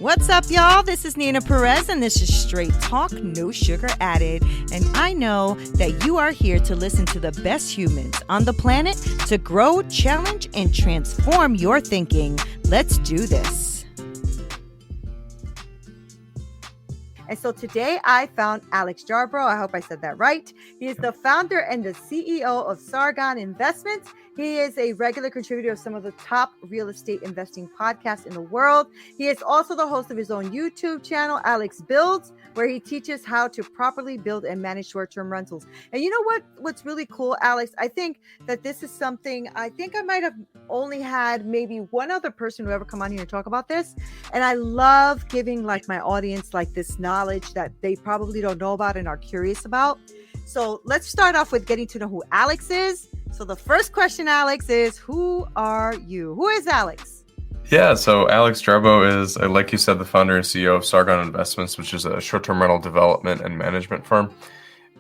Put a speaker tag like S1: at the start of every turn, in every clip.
S1: What's up, y'all? This is Neena Perez, and this is Straight Talk, No Sugar Added. And I know that you are here to listen to the best humans on the planet to grow, challenge, and transform your thinking. Let's do this. And so today I found Alex Jarbrough. I hope I said that right. He is the founder and the CEO of Sargon Investments. He is a regular contributor of some of the top real estate investing podcasts in the world. He is also the host of his own YouTube channel, Alex Builds, where he teaches how to properly build and manage short-term rentals. And you know what's really cool, Alex? I think that this is something I might have only had maybe one other person who ever come on here and talk about this. And I love giving like my audience like this knowledge that they probably don't know about and are curious about. So let's start off with getting to know who Alex is. So the first question, Alex, is who are you? Who is Alex?
S2: Yeah, so Alex Jarbrough is, like you said, the founder and CEO of Sargon Investments, which is a short-term rental development and management firm.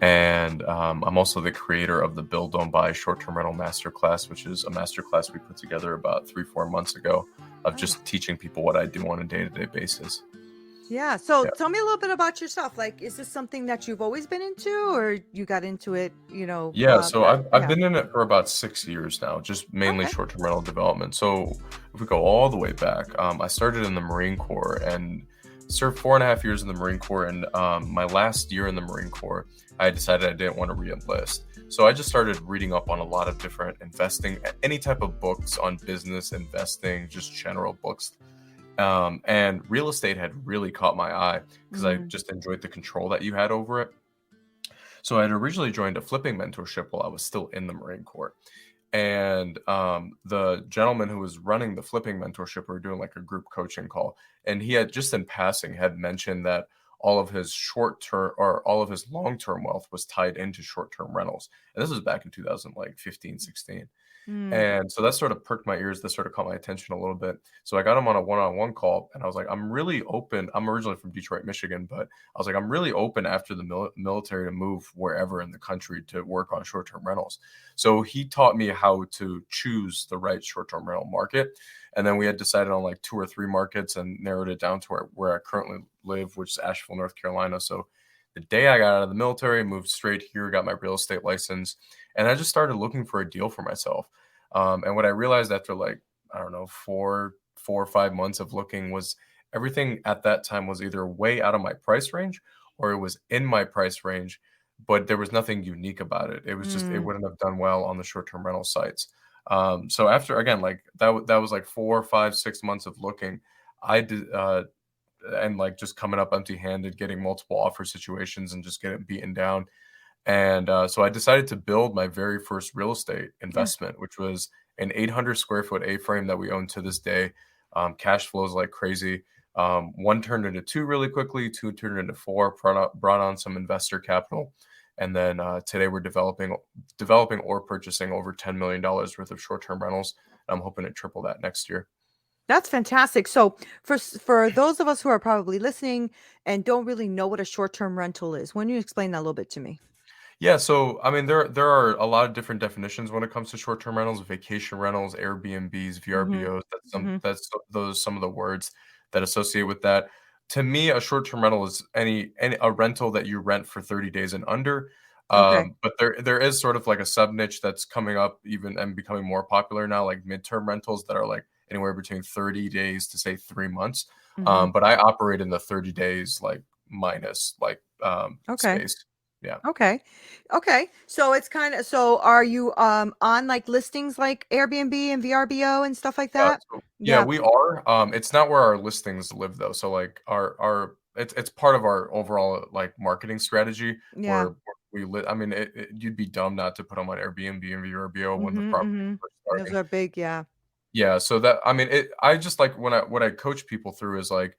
S2: And I'm also the creator of the Build, Don't Buy short-term rental masterclass, which is a masterclass we put together about 3-4 months ago of just teaching people what I do on a day-to-day basis.
S1: Yeah. So tell me a little bit about yourself. Like, is this something that you've always been into, or you got into it,
S2: Yeah, so I've been in it for about 6 years now, just mainly short-term rental development. So if we go all the way back, I started in the Marine Corps and served 4.5 years in the Marine Corps. And my last year in the Marine Corps, I decided I didn't want to re-enlist. So I just started reading up on a lot of different investing, any type of books on business investing, just general books. And real estate had really caught my eye because I just enjoyed the control that you had over it. So I had originally joined a flipping mentorship while I was still in the Marine Corps. And the gentleman who was running the flipping mentorship, we were doing like a group coaching call. And he had just in passing had mentioned that all of his short-term or all of his long-term wealth was tied into short-term rentals. And this was back in 2015, 16. And so that sort of perked my ears. That sort of caught my attention a little bit. So I got him on a one-on-one call and I was like, I'm really open. I'm originally from Detroit, Michigan, but I was like, I'm really open after the military to move wherever in the country to work on short-term rentals. So he taught me how to choose the right short-term rental market. And then we had decided on like 2 or 3 markets and narrowed it down to where I currently live, which is Asheville, North Carolina. So the day I got out of the military, moved straight here, got my real estate license, and I just started looking for a deal for myself. And what I realized after like, I don't know, 4 or 5 months of looking was everything at that time was either way out of my price range or it was in my price range, but there was nothing unique about it. It was just, it wouldn't have done well on the short-term rental sites. So after, again, like that was like 4, 5, 6 months of looking, I did, and like just coming up empty-handed, getting multiple offer situations and just getting beaten down. And so I decided to build my very first real estate investment, which was an 800 square foot A-frame that we own to this day. Cash flows like crazy. 1 turned into 2 really quickly, 2 turned into 4, brought on some investor capital. And then today we're developing or purchasing over $10 million worth of short-term rentals. I'm hoping to triple that next year.
S1: That's fantastic. So for those of us who are probably listening and don't really know what a short-term rental is, why don't you explain that a little bit to me?
S2: Yeah, so I mean, there are a lot of different definitions when it comes to short-term rentals, vacation rentals, Airbnbs, VRBOs. That's some of the words that associate with that. To me, a short-term rental is any a rental that you rent for 30 days and under. But there is sort of like a sub niche that's coming up even and becoming more popular now, like midterm rentals that are like anywhere between 30 days to say 3 months. But I operate in the 30 days like minus like space. Yeah.
S1: Okay. So it's so are you on like listings like Airbnb and VRBO and stuff like that?
S2: Yeah, we are. It's not where our listings live though. So like our it's part of our overall like marketing strategy where we live. I mean, you'd be dumb not to put them on Airbnb and VRBO when the property is first starting.
S1: Those are big, yeah.
S2: Yeah, so that I mean, I just like what I coach people through is like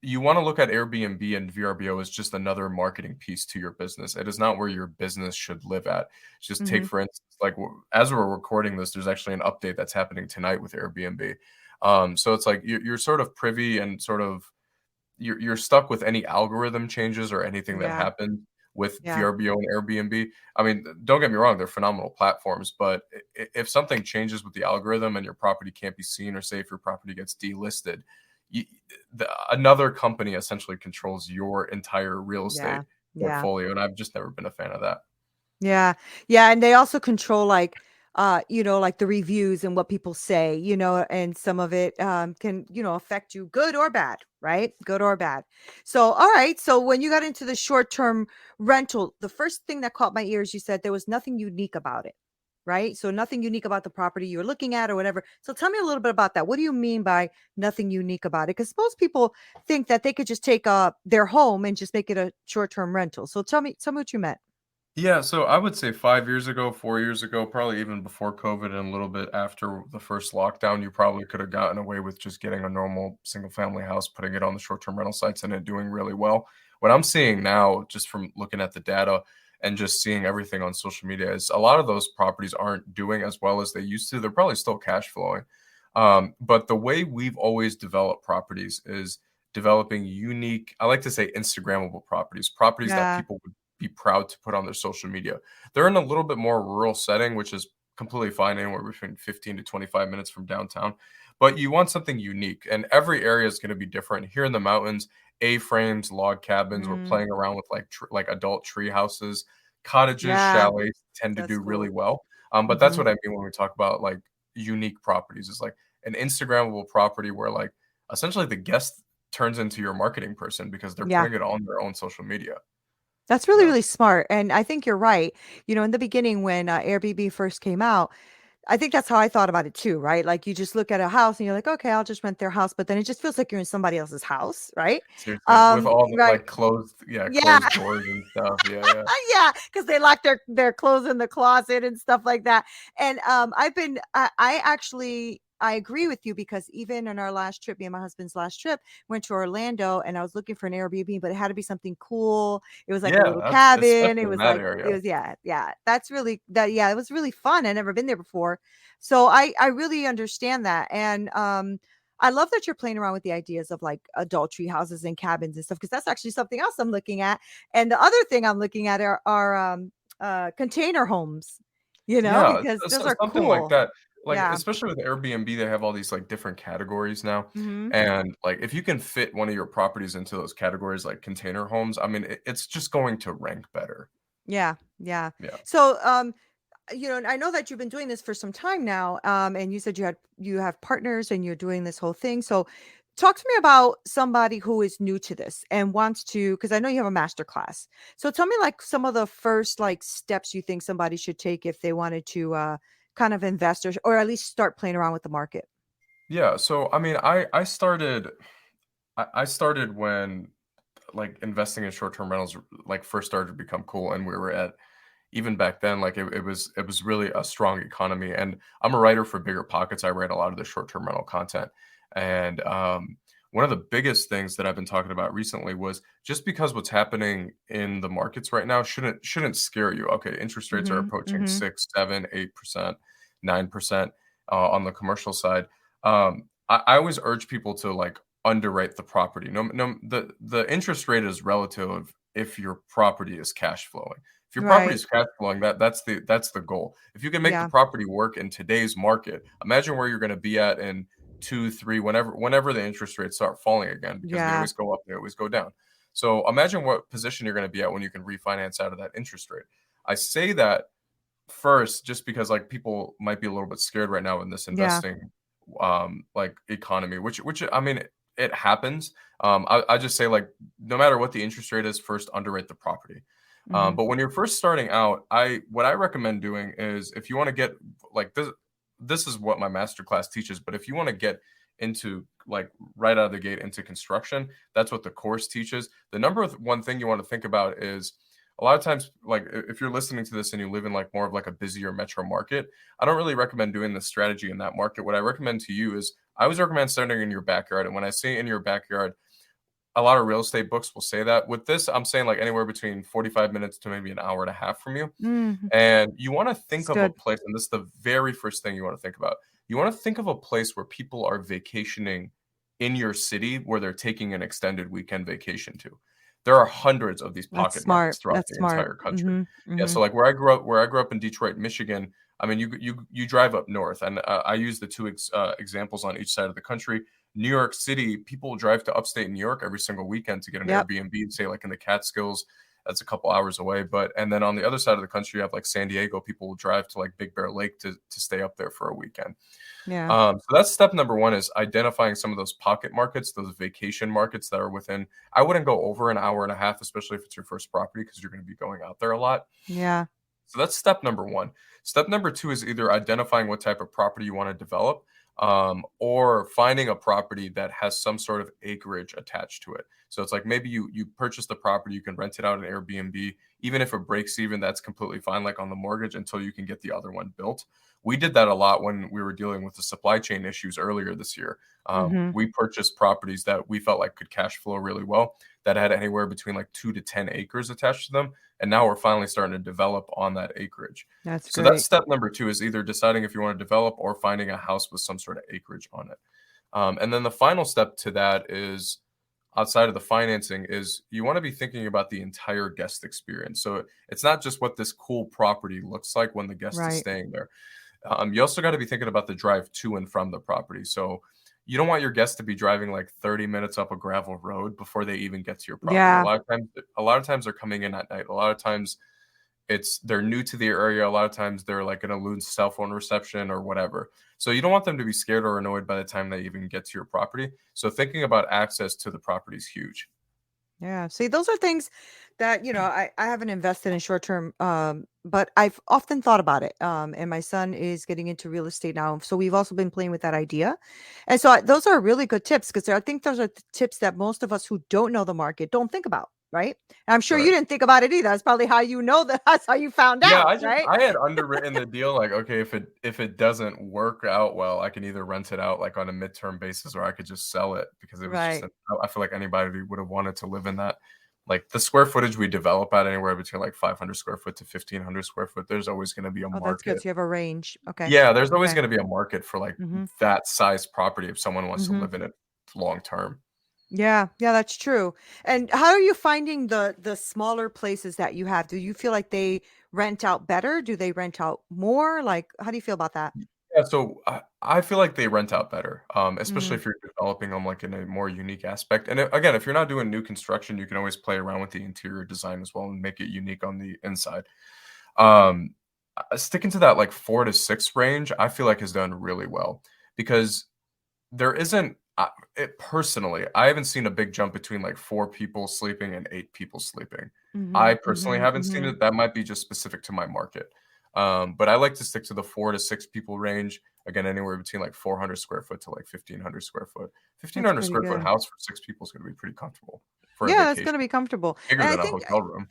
S2: you want to look at Airbnb and VRBO as just another marketing piece to your business. It is not where your business should live at. Just take, for instance, like as we're recording this, there's actually an update that's happening tonight with Airbnb. So it's like you're sort of privy and sort of you're stuck with any algorithm changes or anything that happened with VRBO and Airbnb. I mean, don't get me wrong, they're phenomenal platforms, but if something changes with the algorithm and your property can't be seen, or say if your property gets delisted, another company essentially controls your entire real estate
S1: Yeah. Yeah.
S2: portfolio, and I've just never been a fan of that.
S1: Yeah. Yeah, and they also control like like the reviews and what people say, and some of it can, affect you good or bad, right? Good or bad. So, all right. So when you got into the short-term rental, the first thing that caught my ears, you said there was nothing unique about it, right? So nothing unique about the property you were looking at or whatever. So tell me a little bit about that. What do you mean by nothing unique about it? Because most people think that they could just take their home and just make it a short-term rental. So tell me what you meant.
S2: Yeah, so I would say 5 years ago, 4 years ago, probably even before COVID and a little bit after the first lockdown, you probably could have gotten away with just getting a normal single family house, putting it on the short-term rental sites and it doing really well. What I'm seeing now, just from looking at the data and just seeing everything on social media, is a lot of those properties aren't doing as well as they used to. They're probably still cash flowing. But the way we've always developed properties is developing unique, I like to say Instagrammable properties, properties that
S1: Yeah.
S2: people would be proud to put on their social media. They're in a little bit more rural setting, which is completely fine, anywhere between 15 to 25 minutes from downtown. But you want something unique, and every area is going to be different. Here in the mountains, A-frames, log cabins, we're
S1: Mm,
S2: playing around with like adult tree houses, cottages,
S1: yeah,
S2: chalets tend to
S1: that's
S2: do really
S1: cool.
S2: well. But that's
S1: Mhm.
S2: what I mean when we talk about like unique properties. Is like an Instagrammable property where like essentially the guest turns into your marketing person because they're
S1: Yeah.
S2: putting it on their own social media.
S1: That's
S2: You
S1: really,
S2: know.
S1: really smart, and I think you're right. In the beginning when, Airbnb first came out, I think that's how I thought about it too, right? Like, you just look at a house and you're like, "Okay, I'll just rent their house," but then it just feels like you're in somebody else's house, right?
S2: Seriously, with all the,
S1: Right.
S2: like, closed yeah,
S1: Yeah.
S2: closed doors and stuff, yeah, yeah.
S1: Yeah, because they lock their clothes in the closet and stuff like that. And I actually I agree with you because even in our last trip, me and my husband's last trip, went to Orlando and I was looking for an Airbnb, but it had to be something cool. It was like a
S2: Yeah,
S1: little
S2: that's
S1: cabin. It
S2: especially in
S1: was
S2: that
S1: like it
S2: area.
S1: was yeah, yeah. That's really that yeah, it was really fun. I'd never been there before. So I really understand that. And I love that you're playing around with the ideas of like adultery houses and cabins and stuff because that's actually something else I'm looking at. And the other thing I'm looking at are container homes,
S2: Yeah,
S1: because those
S2: so
S1: are
S2: something like
S1: cool.
S2: that. Like,
S1: Yeah.
S2: especially with Airbnb, they have all these, like, different categories now,
S1: Mhm.
S2: and, like, if you can fit one of your properties into those categories, like container homes, I mean, it's just going to rank better.
S1: Yeah, yeah.
S2: Yeah.
S1: So, and I know that you've been doing this for some time now, and you said you have partners and you're doing this whole thing. So, talk to me about somebody who is new to this and wants to, because I know you have a master class. So, tell me like some of the first like steps you think somebody should take if they wanted to kind of invest or at least start playing around with the market.
S2: Yeah, so, I mean, I started when, like, investing in short-term rentals, like, first started to become cool, and we were at even back then, like it was really a strong economy. And I'm a writer for Bigger Pockets. I write a lot of the short-term rental content. And one of the biggest things that I've been talking about recently was just because what's happening in the markets right now shouldn't scare you. Okay, interest rates are
S1: Mhm.
S2: approaching
S1: Mhm.
S2: 6, 7, 8%, 9% on the commercial side. I always urge people to like underwrite the property. No, the interest rate is relative if your property is cash flowing. If your property
S1: Right.
S2: is cash flowing, that's the goal. If you can make the
S1: Yeah.
S2: property work in today's market, imagine where you're going to be at in 2, 3, whenever the interest rates start falling again, because they
S1: Yeah.
S2: always go up, they always go down. So imagine what position you're going to be at when you can refinance out of that interest rate. I say that first just because like people might be a little bit scared right now in this
S1: Yeah.
S2: investing like economy, which I mean it happens. I just say like no matter what the interest rate is, first underwrite the property.
S1: Mhm.
S2: But when you're first starting out, what I recommend doing is if you want to get like this is what my master class teaches, but if you want to get into like right out of the gate into construction, that's what the course teaches. The number one thing you want to think about is a lot of times, like if you're listening to this and you live in like more of like a busier metro market, I don't really recommend doing this strategy in that market. What I recommend to you is I always recommend starting in your backyard. And when I say in your backyard, a lot of real estate books will say that. With this, I'm saying like anywhere between 45 minutes to maybe an hour and a half from you.
S1: Mhm.
S2: And you want to think
S1: It's
S2: of a
S1: good.
S2: place, and this is the very first thing you want to think about. You want to think of a place where people are vacationing in your city where they're taking an extended weekend vacation to. There are hundreds of these
S1: That's
S2: pocket markets
S1: smart.
S2: throughout
S1: That's
S2: the
S1: smart.
S2: entire country.
S1: Mhm.
S2: Yeah,
S1: Mhm.
S2: so like where I grew up in Detroit, Michigan, I mean, you drive up north, and I use the two examples on each side of the country. New York City, people drive to upstate New York every single weekend to get an
S1: Yep.
S2: Airbnb, say like in the Catskills. That's a couple hours away. And then on the other side of the country, you have like San Diego. People will drive to like Big Bear Lake to stay up there for a weekend.
S1: Yeah.
S2: So that's step number one, is identifying some of those pocket markets, those vacation markets that are within. I wouldn't go over an hour and a half, especially if it's your first property, because you're going to be going out there a lot.
S1: Yeah.
S2: So that's step number one. Step number two is either identifying what type of property you want to develop, or finding a property that has some sort of acreage attached to it. So it's like maybe you purchase the property, you can rent it out in Airbnb. Even if it breaks even, that's completely fine, like on the mortgage, until you can get the other one built. We did that a lot when we were dealing with the supply chain issues earlier this year.
S1: Mm-hmm.
S2: We purchased properties that we felt like could cash flow really well, that had anywhere between like 2 to 10 acres attached to them. And now we're finally starting to develop on that acreage.
S1: That's
S2: So that's
S1: great.
S2: step number two, is either deciding if you want to develop or finding a house with some sort of acreage on it. And then the final step to that is, outside of the financing, is you want to be thinking about the entire guest experience. So it's not just what this cool property looks like when the guest is
S1: Right.
S2: staying there. You also got to be thinking about the drive to and from the property. So you don't want your guests to be driving like 30 minutes up a gravel road before they even get to your property.
S1: Yeah.
S2: A lot of times they're coming in at night. A lot of times they're new to the area. A lot of times they're like going to lose cell phone reception or whatever. So you don't want them to be scared or annoyed by the time they even get to your property. So thinking about access to the property is huge.
S1: Yeah. See, those are things that, I haven't invested in short term, but I've often thought about it. And my son is getting into real estate now. So we've also been playing with that idea. And so those are really good tips, because I think those are the tips that most of us who don't know the market don't think about. Right. And I'm sure you
S2: Right.
S1: didn't think about it either. That's probably how you know that. That's how you found
S2: Yeah,
S1: out. Right.
S2: I had underwritten the deal like, okay, if it doesn't work out well, I can either rent it out like on a midterm basis, or I could just sell it, because it was just
S1: Right.
S2: I feel like anybody would have wanted to live in that. Like the square footage we develop at, anywhere between like 500 square foot to 1,500 square foot, there's always going to be a
S1: Oh, that's good.
S2: market.
S1: So you have a range. Okay.
S2: Yeah, there's always
S1: Okay.
S2: going to be a market for like
S1: Mm-hmm.
S2: that size property if someone wants to
S1: Mm-hmm.
S2: live in it long term.
S1: Yeah, yeah, that's true. And how are you finding the smaller places that you have? Do you feel like they rent out better? Do they rent out more? Like, how do you feel about that?
S2: Yeah, so I feel like they rent out better, especially
S1: Mm,
S2: if you're developing them like in a more unique aspect. And again, if you're not doing new construction, you can always play around with the interior design as well and make it unique on the inside. Um, Sticking to that like 4 to 6 range, I feel like has done really well, because there isn't personally, I haven't seen a big jump between like 4 people sleeping and 8 people sleeping. I
S1: mhm,
S2: personally
S1: mhm,
S2: haven't seen
S1: mhm.
S2: it. That might be just specific to my market. But I like to stick to the 4 to 6 people range. Again, anywhere between like 400 square foot to like 1,500 square foot.
S1: That's
S2: 1,500
S1: pretty
S2: square foot
S1: good.
S2: house for 6 people is going to be pretty comfortable for a
S1: Yeah, that's
S2: vacation,
S1: gonna be comfortable.
S2: bigger
S1: And I
S2: than a
S1: think,
S2: hotel room.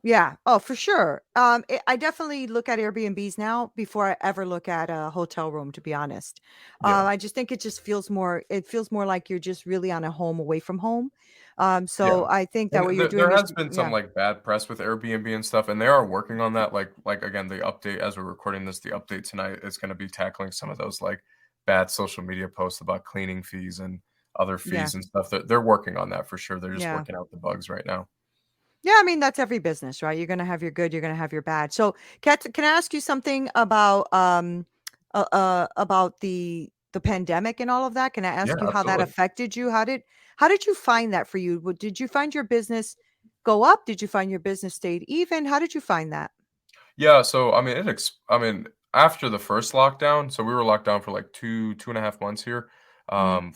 S1: yeah, oh, for sure. I definitely look at Airbnbs now before I ever look at a hotel room, to be honest.
S2: Yeah.
S1: I just think it feels more like you're just really on a home away from home.
S2: Yeah.
S1: So I think that what
S2: And
S1: you're
S2: there
S1: doing is,
S2: has been some
S1: yeah,
S2: like bad press with Airbnb and stuff, and they are working on that. Like again, the update, as we're recording this, the update tonight is going to be tackling some of those like bad social media posts about cleaning fees and other
S1: yeah,
S2: fees and stuff. That they're working on that for sure. They're just
S1: yeah.
S2: working out the bugs right now.
S1: Yeah, I mean, that's every business, right? You're gonna have your good, you're gonna have your bad. So, Kat, can I ask you something about the pandemic and all of that? Can I
S2: Yeah,
S1: ask you how that
S2: absolutely.
S1: affected you? How did you find that for you? Did you find your business go up? Did you find your business stayed even? How did you find that?
S2: Yeah, so I mean, I mean, after the first lockdown, so we were locked down for like 2.5 months here.
S1: Mm,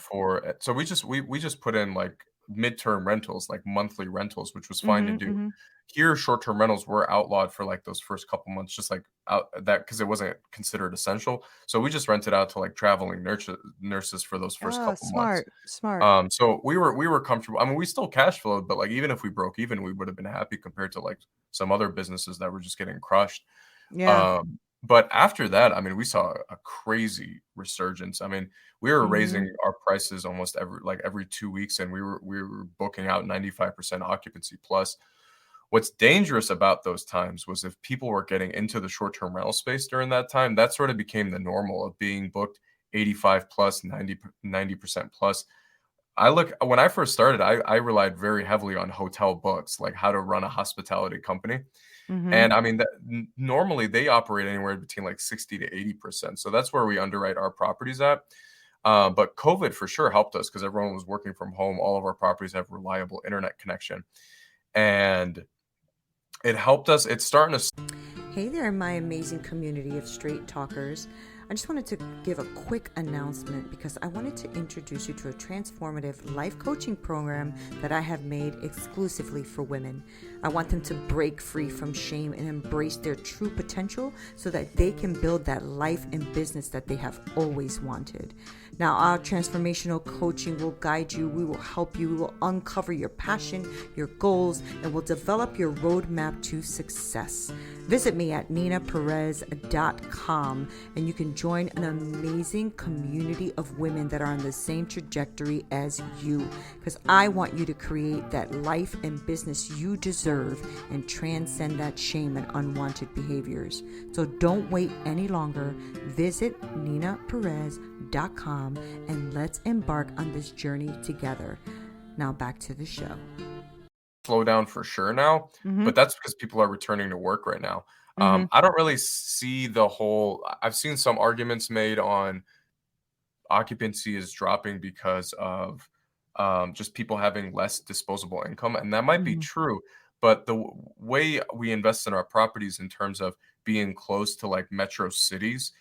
S2: So we just put in like midterm rentals, like monthly rentals, which was fine to
S1: mhm,
S2: do.
S1: mhm.
S2: Here, short-term rentals were outlawed for like those first couple months, just like out that because it wasn't considered essential. So we just rented out to like traveling nurses for those first
S1: Oh,
S2: couple months.
S1: smart, smart.
S2: So we were comfortable. I mean, we still cash flowed, but like even if we broke even, we would have been happy compared to like some other businesses that were just getting crushed.
S1: Yeah.
S2: But after that, I mean, we saw a crazy resurgence. I mean, we were
S1: Mhm.
S2: raising our prices almost every 2 weeks, and we were booking out 95% occupancy plus. What's dangerous about those times was if people were getting into the short-term rental space during that time, that sort of became the normal of being booked 85 plus, 90% plus. when I first started, I relied very heavily on hotel books, like how to run a hospitality company.
S1: Mm-hmm.
S2: And I mean, normally they operate anywhere between like 60 to 80%. So that's where we underwrite our properties at. But COVID for sure helped us because everyone was working from home. All of our properties have reliable internet connection. And it helped us. It's starting to.
S1: Hey there, my amazing community of straight talkers. I just wanted to give a quick announcement because I wanted to introduce you to a transformative life coaching program that I have made exclusively for women. I want them to break free from shame and embrace their true potential so that they can build that life and business that they have always wanted. Now, our transformational coaching will guide you, we will help you, we will uncover your passion, your goals, and will develop your roadmap to success. Visit me at neenaperez.com and you can join an amazing community of women that are on the same trajectory as you, because I want you to create that life and business you deserve and transcend that shame and unwanted behaviors. So don't wait any longer. Visit neenaperez.com and let's embark on this journey together. Now back to the show.
S2: Slow down for sure now, but that's because people are returning to work right now. I don't really see the whole. I've seen some arguments made on occupancy is dropping because of just people having less disposable income, and that might be true. But the way we invest in our properties in terms of being close to like metro cities,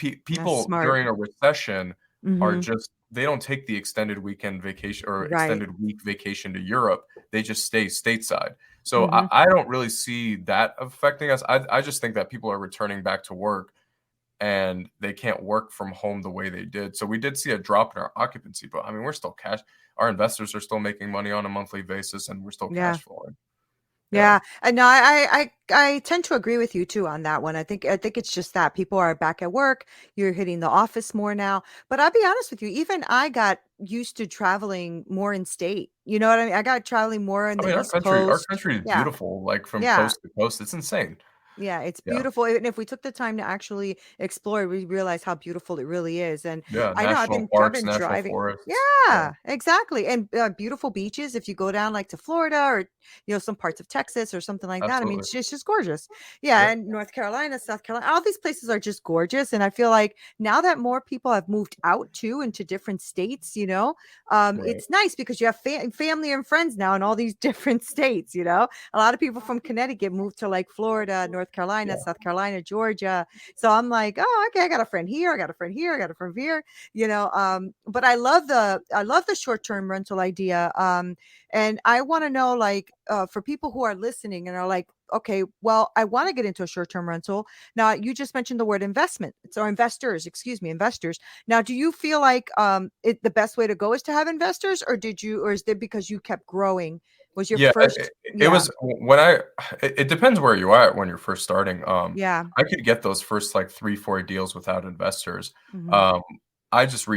S1: That's
S2: people
S1: smart.
S2: during a recession are just they don't take the extended weekend vacation or
S1: Right.
S2: extended week vacation to Europe. They just stay stateside. So I don't really see that affecting us. I just think that people are returning back to work and they can't work from home the way they did. So we did see a drop in our occupancy, but I mean, we're still cash. Our investors are still making money on a monthly basis and we're still
S1: Yeah.
S2: cash flowing. Yeah.
S1: Yeah, and no, I tend to agree with you too on that one. I think it's just that people are back at work. You're hitting the office more now. But I'll be honest with you, even I got used to traveling more in state. You know what I mean? I got traveling more in
S2: I
S1: the
S2: mean,
S1: East
S2: our
S1: Coast.
S2: country is
S1: Yeah,
S2: beautiful, like from
S1: yeah.
S2: coast to coast. It's insane.
S1: Yeah, it's
S2: Yeah.
S1: beautiful. And if we took the time to actually explore, we realize how beautiful it really is. And
S2: Yeah.
S1: I know
S2: National
S1: I've
S2: parks,
S1: been
S2: national
S1: driving.
S2: forests. Yeah.
S1: Yeah, exactly. And beautiful beaches. If you go down like to Florida or some parts of Texas or something like that, I mean,
S2: Absolutely.
S1: it's just gorgeous. Yeah,
S2: Yeah.
S1: and North Carolina, South Carolina, all these places are just gorgeous. And I feel like now that more people have moved out too into different states,
S2: Right.
S1: it's nice because you have family and friends now in all these different states. A lot of people from Connecticut moved to like Florida, North Carolina,
S2: Yeah.
S1: South Carolina, Georgia. So I'm like, oh, okay, I got a friend here, I got a friend here, I got a friend here. But I love the short-term rental idea. And I want to know, like, for people who are listening and are like, okay, well, I want to get into a short-term rental. Now, you just mentioned the word investment. So investors, excuse me, investors. Now, do you feel like the best way to go is to have investors, or is it because you kept growing? Was your
S2: Yeah,
S1: first?
S2: it
S1: Yeah,
S2: was when it depends where you are when you're first starting.
S1: yeah.
S2: I could get those first like 3, 4 deals without investors.
S1: Hmm.
S2: Um, I just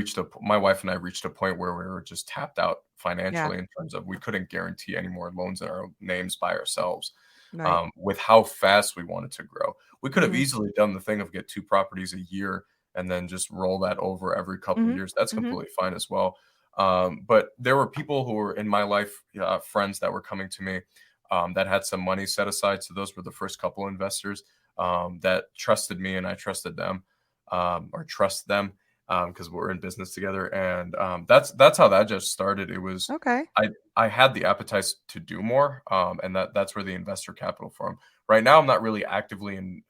S2: my wife and I reached a point where we were just tapped out
S1: Yeah,
S2: financially in terms of we couldn't guarantee any more loans in our names by ourselves.
S1: right.
S2: With how fast we wanted to grow, we could have
S1: Hmm.
S2: easily done the thing of get 2 properties a year and then just roll that over every couple of
S1: Hmm.
S2: years. That's
S1: Hmm.
S2: completely fine as well. But there were people who were in my life, friends that were coming to me that had some money set aside. So those were the first couple investors that trusted me and I trusted them or trust them because we're in business together. And that's how that just started. It was
S1: Okay.
S2: I had the appetite to do more, and that's where the investor capital from. Right now, I'm not really actively in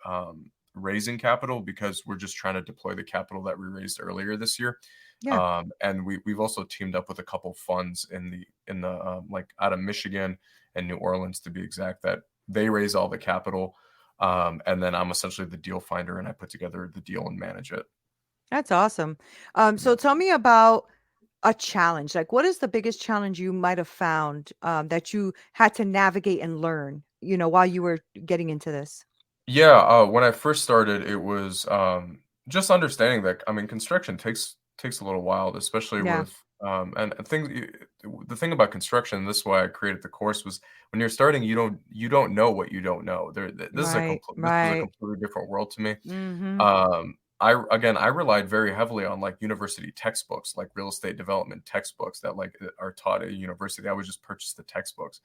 S2: raising capital because we're just trying to deploy the capital that we raised earlier this year.
S1: Yeah.
S2: And we've also teamed up with a couple funds in the like out of Michigan and New Orleans to be exact, that they raise all the capital. And then I'm essentially the deal finder and I put together the deal and manage it.
S1: That's awesome.
S2: Yeah.
S1: So tell me about a challenge. Like, what is the biggest challenge you might have found that you had to navigate and learn, while you were getting into this?
S2: Yeah, when I first started, it was just understanding that I mean construction takes a little while, especially
S1: Yeah.
S2: with and things. The thing about construction, this is why I created the course, was when you're starting, you don't know what you don't know. This is a
S1: Right.
S2: this was a
S1: Right.
S2: completely different world to me.
S1: Mm-hmm.
S2: Um, I relied very heavily on like university textbooks, like real estate development textbooks that like are taught at a university. I would just purchase the textbooks.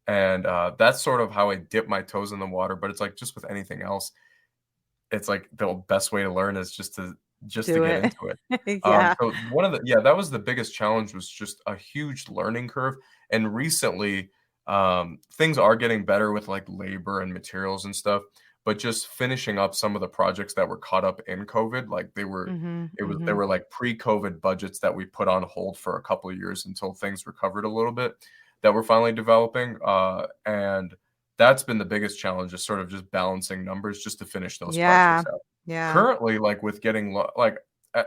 S2: And that's sort of how I dip my toes in the water. But it's like just with anything else, it's like the best way to learn is just to
S1: Do
S2: get
S1: it.
S2: into it.
S1: Yeah.
S2: So one of the yeah, that was the biggest challenge, was just a huge learning curve. And recently, things are getting better with like labor and materials and stuff, but just finishing up some of the projects that were caught up in COVID, like
S1: Mm-hmm.
S2: they
S1: Mm-hmm.
S2: were like pre-COVID budgets that we put on hold for a couple of years until things recovered a little bit, that we're finally developing. And that's been the biggest challenge, is sort of just balancing numbers just to finish those
S1: Yeah.
S2: projects out.
S1: Yeah.
S2: Currently, like with getting like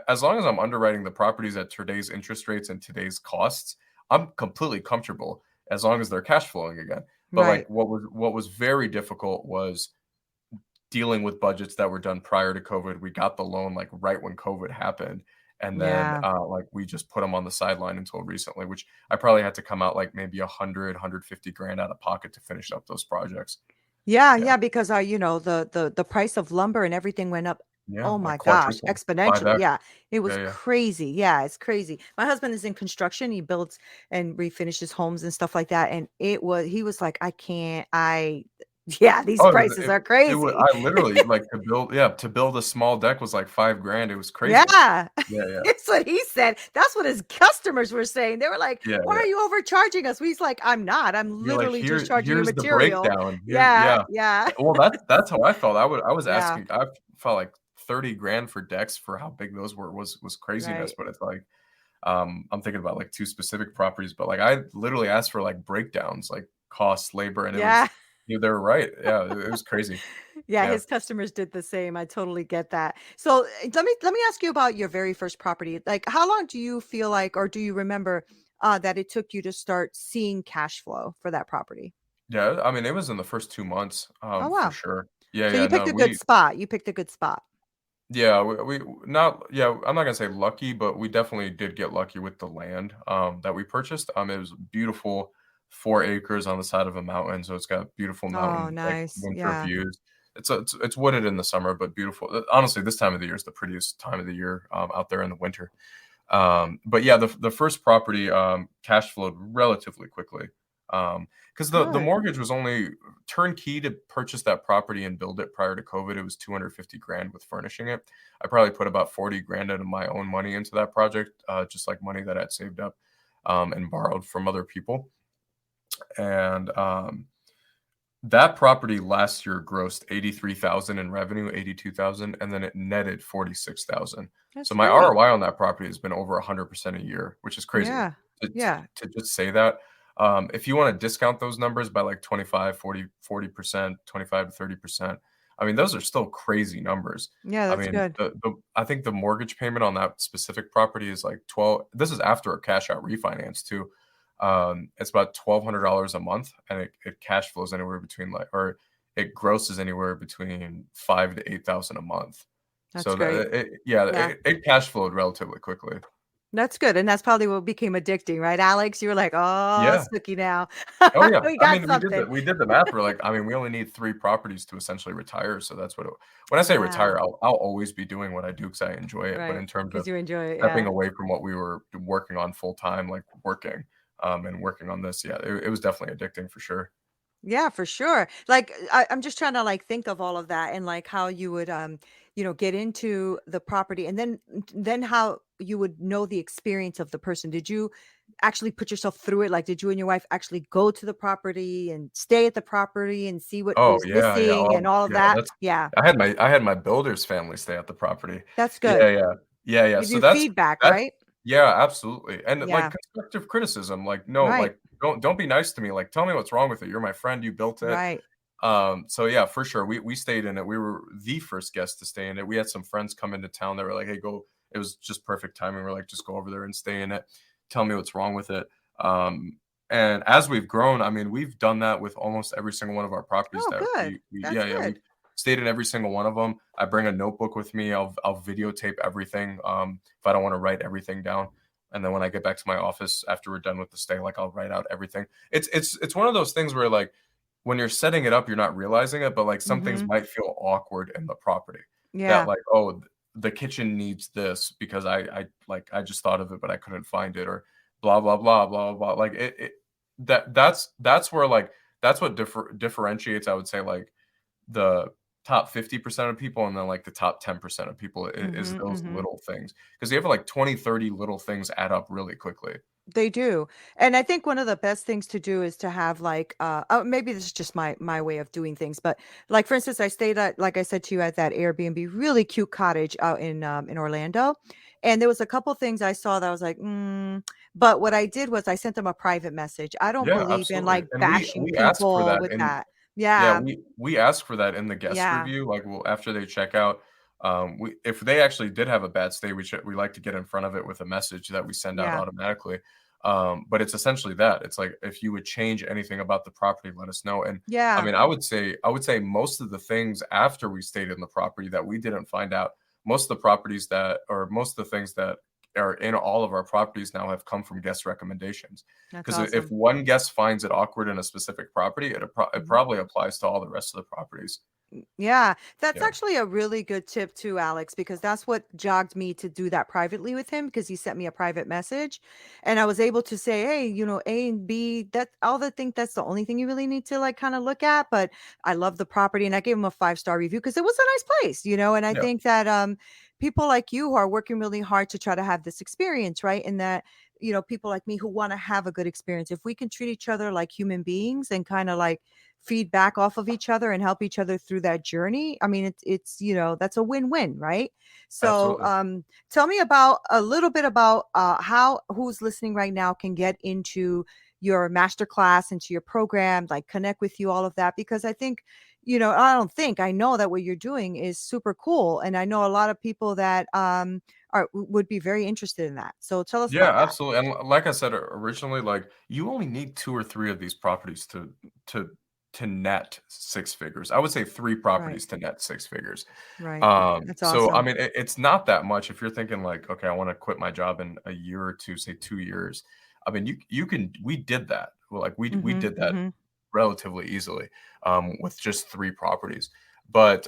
S2: as long as I'm underwriting the properties at today's interest rates and today's costs, I'm completely comfortable as long as they're cash flowing again. But like
S1: Right.
S2: what was very difficult was dealing with budgets that were done prior to COVID. We got the loan like right when COVID happened. And then
S1: Yeah.
S2: like we just put them on the sideline until recently, which I probably had to come out like maybe 150 grand out of pocket to finish up those projects.
S1: Yeah,
S2: Yeah.
S1: yeah, because the price of lumber and everything went up.
S2: Yeah.
S1: Oh
S2: Like
S1: my gosh,
S2: quadruple,
S1: exponentially.
S2: 5x.
S1: Yeah, it was
S2: Yeah. Yeah.
S1: crazy. Yeah, it's crazy. My husband is in construction. He builds and refinishes homes and stuff like that. And he was like, I can't, yeah, these
S2: Oh,
S1: prices are
S2: it was
S1: crazy.
S2: I literally like to build a small deck was like 5 grand. It was crazy.
S1: Yeah,
S2: Yeah, yeah.
S1: that's what he said. That's what his customers were saying. They were like,
S2: Yeah,
S1: "Why
S2: yeah.
S1: are you overcharging us?" He's like, "I'm not. I'm
S2: You're like,
S1: literally just charging you
S2: here's the
S1: material."
S2: breakdown. Here,
S1: Yeah,
S2: yeah.
S1: yeah,
S2: Well, that's how I felt. I was
S1: yeah.
S2: asking, I felt like 30 grand for decks for how big those were was craziness.
S1: Right.
S2: But it's like, I'm thinking about like two specific properties, but like I literally asked for like breakdowns, like costs, labor, and it was,
S1: Yeah.
S2: they were right. Yeah, it was crazy.
S1: Yeah,
S2: Yeah.
S1: his customers did the same. I totally get that. So let me ask you about your very first property. Like, how long do you feel like, or do you remember that it took you to start seeing cash flow for that property?
S2: Yeah, I mean, it was in the first 2 months,
S1: Oh
S2: for
S1: wow.
S2: sure. Yeah,
S1: So
S2: yeah,
S1: you picked
S2: no,
S1: a good spot. You picked a good spot.
S2: yeah, we not yeah, I'm not gonna say lucky, but we definitely did get lucky with the land, that we purchased. It was beautiful, 4 acres on the side of a mountain, so it's got beautiful
S1: Oh,
S2: mountain, like,
S1: nice.
S2: winter
S1: Yeah.
S2: views. It's wooded in the summer, but beautiful. Honestly, this time of the year is the prettiest time of the year, out there in the winter. But yeah, the first property, cash flowed relatively quickly, because the
S1: Good.
S2: mortgage was only turnkey to purchase that property and build it prior to COVID. It was 250 grand with furnishing it. I probably put about 40 grand out of my own money into that project, just like money that I'd saved up, and borrowed from other people. And that property last year grossed 83,000 in revenue, 82,000, and then it netted 46,000.
S1: That's
S2: So my
S1: great.
S2: ROI on that property has been over 100% a year, which is crazy
S1: Yeah.
S2: to,
S1: Yeah.
S2: to just say that. If you want to discount those numbers by like 25, 40%, 25 to 30%, I mean, those are still crazy numbers.
S1: Yeah,
S2: I
S1: that's
S2: mean,
S1: good.
S2: I think the mortgage payment on that specific property is like 12. This is after a cash out refinance too. It's about $1,200 a month, and it cash flows anywhere between like, or it grosses anywhere between 5 to 8,000 a month.
S1: That's
S2: So
S1: great.
S2: yeah,
S1: Yeah.
S2: it cash flowed relatively quickly.
S1: That's good. And that's probably what became addicting, right, Alex? You were like, "Oh,
S2: Yeah.
S1: Snooki now.
S2: Oh yeah.
S1: We
S2: I
S1: got
S2: mean,
S1: something."
S2: we did the math. We're like, I mean, we only need 3 properties to essentially retire. So that's what when I say
S1: Yeah,
S2: retire, I'll always be doing what I do because I enjoy it. But
S1: right.
S2: in terms
S1: Because
S2: of
S1: you enjoy it,
S2: stepping
S1: yeah.
S2: away from what we were working on full time, like working, and working on this, yeah, it was definitely addicting for sure.
S1: Yeah, for sure. Like I'm just trying to like think of all of that and like how you would get into the property and then how you would know the experience of the person. Did you actually put yourself through it? Like did you and your wife actually go to the property and stay at the property and see what
S2: Oh,
S1: was
S2: yeah, yeah,
S1: missing and all of
S2: yeah,
S1: that?
S2: that's
S1: Yeah,
S2: I had my builder's family stay at the property.
S1: that's good.
S2: Yeah, yeah. Yeah, yeah,
S1: Give
S2: so
S1: you feedback,
S2: that's
S1: right?
S2: yeah, absolutely, and, like,
S1: Yeah,
S2: constructive criticism, like, no,
S1: right.
S2: like, don't be nice to me, like, tell me what's wrong with it, you're my friend, you built it.
S1: Right.
S2: So yeah, for sure. We stayed in it. We were the first guests to stay in it. We had some friends come into town that were like, "Hey, go." It was just perfect timing. We're like, "Just go over there and stay in it. Tell me what's wrong with it." And as we've grown, I mean, we've done that with almost every single one of our properties
S1: Oh,
S2: that
S1: good.
S2: we
S1: That's
S2: yeah, yeah, we
S1: good.
S2: stayed in every single one of them. I bring a notebook with me. I'll videotape everything. If I don't want to write everything down. And then when I get back to my office after we're done with the stay, like I'll write out everything. It's one of those things where like when you're setting it up, you're not realizing it, but like some things
S1: Mhm.
S2: might feel awkward in the property that
S1: Yeah.
S2: like, oh, the kitchen needs this because I just thought of it, but I couldn't find it, or blah blah blah blah blah. Like that's where like that's what differentiates, I would say, like the top 50% of people and then like the top 10% of people is those little things, because you have like 20, 30 little things add up really quickly.
S1: They do. And I think one of the best things to do is to have like maybe this is just my way of doing things, but like for instance, I stayed at, like I said to you, at that Airbnb, really cute cottage out in Orlando. And there was a couple things I saw that I was like, but what I did was I sent them a private message. I don't
S2: Yeah,
S1: believe in
S2: absolutely.
S1: like
S2: And
S1: bashing
S2: we ask for
S1: people
S2: that
S1: with
S2: in
S1: that.
S2: yeah,
S1: Yeah.
S2: we ask for that in the guest
S1: Yeah.
S2: review. Like, well, after they check out, we if they actually did have a bad stay, we like to get in front of it with a message that we send out
S1: Yeah.
S2: automatically. But it's essentially that. It's like, if you would change anything about the property, let us know. And I
S1: Yeah.
S2: mean, I would say most of the things after we stayed in the property that we didn't find out, most of the properties that, or most of the things that are in all of our properties now have come from guest recommendations.
S1: That's
S2: Because if
S1: awesome.
S2: one guest finds it awkward in a specific property, it
S1: Mhm.
S2: probably applies to all the rest of the properties.
S1: Yeah, that's
S2: Yeah.
S1: actually a really good tip too, Alex, because that's what jogged me to do that privately with him, because he sent me a private message and I was able to say, hey, A and B, that all the think that's the only thing you really need to like kind of look at. But I love the property and I gave him a 5-star review because it was a nice place. And I
S2: Yeah,
S1: think that people like you who are working really hard to try to have this experience, right? And that people like me who want to have a good experience, if we can treat each other like human beings and kind of like feedback off of each other and help each other through that journey. I mean, it's that's a win-win, right? So,
S2: absolutely.
S1: tell me about a little bit about how who's listening right now can get into your masterclass, into your program, like connect with you, all of that, because I think, I don't think I know that what you're doing is super cool, and I know a lot of people that would be very interested in that. So, tell us
S2: Yeah,
S1: about that.
S2: absolutely. And like I said originally, like, you only need two or three of these properties to to net six figures. I would say three
S1: Right,
S2: properties to net six figures.
S1: right. That's
S2: So I
S1: awesome.
S2: mean, it's not that much if you're thinking like, okay, I want to quit my job in a year or two, say 2 years. I mean, you can, we did that. Well, like we
S1: Mm-hmm.
S2: did that
S1: Mm-hmm.
S2: relatively easily, with just three properties. But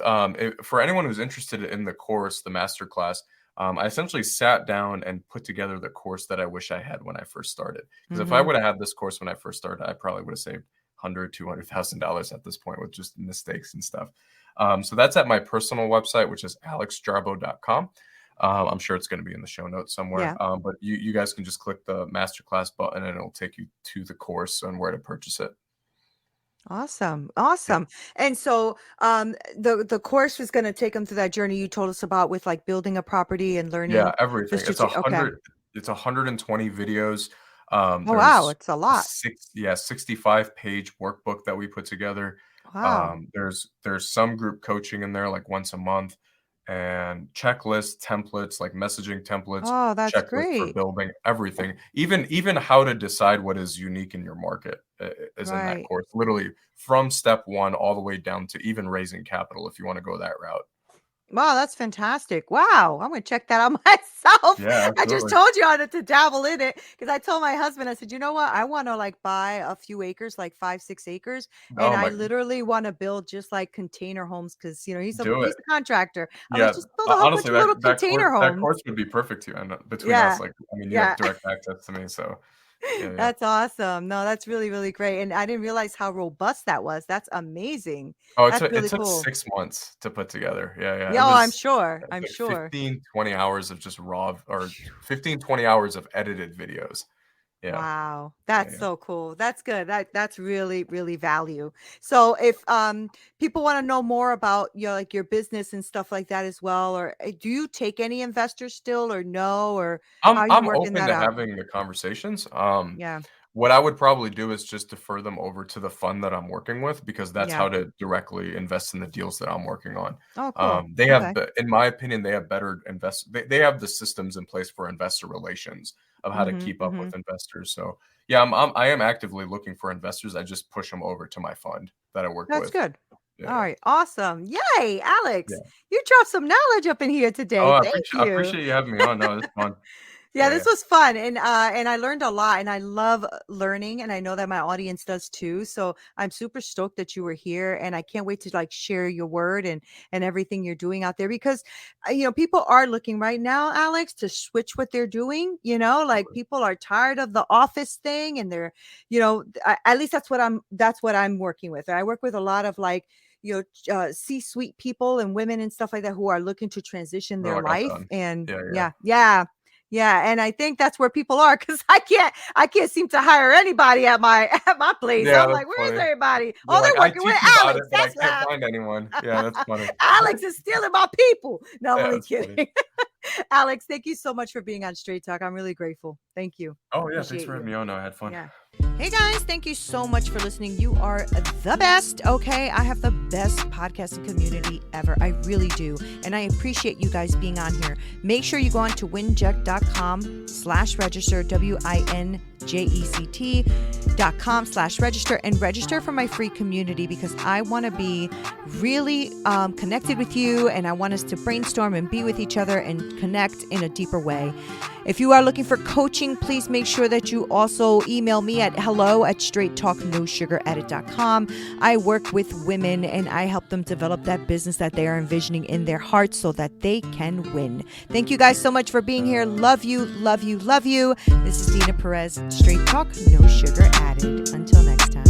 S2: for anyone who's interested in the course, the master class, I essentially sat down and put together the course that I wish I had when I first started. Because if I
S1: Mm-hmm.
S2: would have had this course when I first started, I probably would have saved 100, $200,000 at this point with just mistakes and stuff. So that's at my personal website, which is alexjarbo.com. I'm sure it's going to be in the show notes somewhere.
S1: Yeah.
S2: But you guys can just click the masterclass button and it'll take you to the course and where to purchase it.
S1: Awesome.
S2: Yeah.
S1: Awesome. And so the course is going to take them through that journey you told us about with like building a property and
S2: Yeah,
S1: learning the
S2: everything.
S1: strategic. Okay.
S2: It's 120 videos.
S1: Oh wow,
S2: There's
S1: it's a
S2: a
S1: lot.
S2: 65-page workbook that we put together.
S1: Wow.
S2: There's some group coaching in there like once a month, and checklists, templates, like messaging templates,
S1: Oh, that's
S2: checklists for
S1: great.
S2: building everything. Even how to decide what is unique in your market is in that
S1: Right.
S2: course. Literally from step 1 all the way down to even raising capital if you want to go that route.
S1: Wow, that's fantastic. Wow, I'm gonna check that out myself.
S2: Yeah,
S1: I just
S2: absolutely.
S1: told you I wanted to dabble in it because I told my husband, I said, you know what? I want to like buy a few acres, like 5, 6 acres, and
S2: Oh
S1: I
S2: my,
S1: literally want to build just like container homes because he's a
S2: do it.
S1: he's a contractor. I'm like,
S2: Yeah,
S1: just build a whole bunch
S2: honestly,
S1: of little
S2: course
S1: container homes.
S2: would be perfect to, and between us,
S1: Yeah,
S2: like, I mean, you have
S1: yeah.
S2: direct access to me, so yeah, yeah.
S1: That's awesome. No, that's really, really great. And I didn't realize how robust that was. That's amazing.
S2: Oh,
S1: That's
S2: it
S1: really
S2: took
S1: cool.
S2: 6 months to put together. Yeah, yeah,
S1: Yeah, oh, I'm sure.
S2: it's
S1: I'm
S2: like
S1: sure.
S2: 15, 20 hours of just raw, or 15, 20 hours of edited videos. Yeah,
S1: Wow,
S2: yeah,
S1: that's
S2: yeah.
S1: so cool. That's good. That's really, really value. So if people want to know more about like your business and stuff like that as well, or do you take any investors still or no, or how are you
S2: I'm
S1: working
S2: open
S1: that
S2: to
S1: out?
S2: having the conversations.
S1: Yeah.
S2: What I would probably do is just defer them over to the fund that I'm working with, because that's
S1: Yeah.
S2: how to directly invest in the deals that I'm working on.
S1: Oh, cool.
S2: They have,
S1: Okay.
S2: in my opinion, they have better they have the systems in place for investor relations of how to
S1: Mm-hmm.
S2: keep up
S1: Mm-hmm.
S2: with investors. So yeah, I am actively looking for investors. I just push them over to my fund that I work
S1: That's
S2: with.
S1: good.
S2: Yeah,
S1: All
S2: yeah,
S1: right. Awesome. Yay, Alex.
S2: yeah.
S1: You dropped some knowledge up in here
S2: Oh,
S1: today. Thank
S2: I
S1: you.
S2: appreciate you having me on. No, it's fun.
S1: Yeah, this was fun, and I learned a lot, and I love learning, and I know that my audience does too. So I'm super stoked that you were here, and I can't wait to like share your word and everything you're doing out there because people are looking right now, Alex, to switch what they're doing. Like people are tired of the office thing, and they're at least that's what I'm working with. I work with a lot of like C-suite people and women and stuff like that who are looking to transition their
S2: Like, I'm
S1: life.
S2: done.
S1: And
S2: Yeah.
S1: yeah, and I think that's where people are because I can't seem to hire anybody at my place.
S2: Yeah,
S1: I'm
S2: that's
S1: like, where's
S2: funny.
S1: everybody?
S2: You're
S1: Oh,
S2: like,
S1: they're
S2: I
S1: working
S2: teach
S1: with
S2: you about it,
S1: Alex.
S2: but I
S1: That's
S2: can't
S1: laugh.
S2: find anyone. Yeah, that's funny.
S1: Alex is stealing my people. No, I'm
S2: Yeah,
S1: only
S2: that's funny.
S1: kidding. Alex, thank you so much for being on Straight Talk. I'm really grateful. Thank you.
S2: Oh yeah, thanks
S1: Appreciate
S2: for having
S1: you.
S2: me on. I had fun.
S1: Yeah. Hey guys, thank you so much for listening. You are the best. Okay, I have the best podcasting community ever. I really do. And I appreciate you guys being on here. Make sure you go on to winject.com/register, winject.com/register, and register for my free community because I want to be really connected with you, and I want us to brainstorm and be with each other and connect in a deeper way. If you are looking for coaching, please make sure that you also email me at hello@straighttalknosugaradded.com. I work with women and I help them develop that business that they are envisioning in their hearts so that they can win. Thank you guys so much for being here. Love you, love you, love you. This is Neena Perez, Straight Talk, No Sugar Added. Until next time.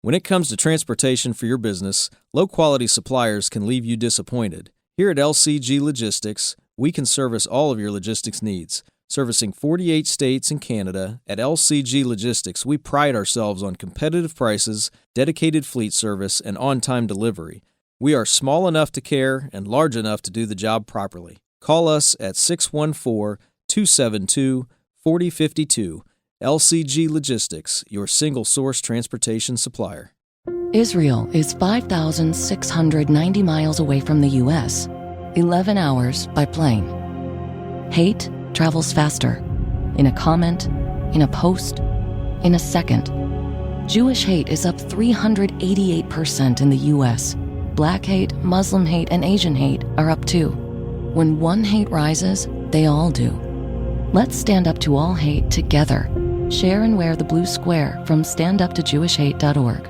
S3: When it comes to transportation for your business, low-quality suppliers can leave you disappointed. Here at LCG Logistics, we can service all of your logistics needs. Servicing 48 states and Canada, at LCG Logistics, we pride ourselves on competitive prices, dedicated fleet service, and on-time delivery. We are small enough to care and large enough to do the job properly. Call us at 614-272-4052. LCG Logistics, your single-source transportation supplier.
S4: Israel is 5,690 miles away from the U.S., 11 hours by plane. Hate travels faster. In a comment, in a post, in a second. Jewish hate is up 388% in the U.S. Black hate, Muslim hate, and Asian hate are up too. When one hate rises, they all do. Let's stand up to all hate together. Share and wear the blue square from standuptojewishhate.org.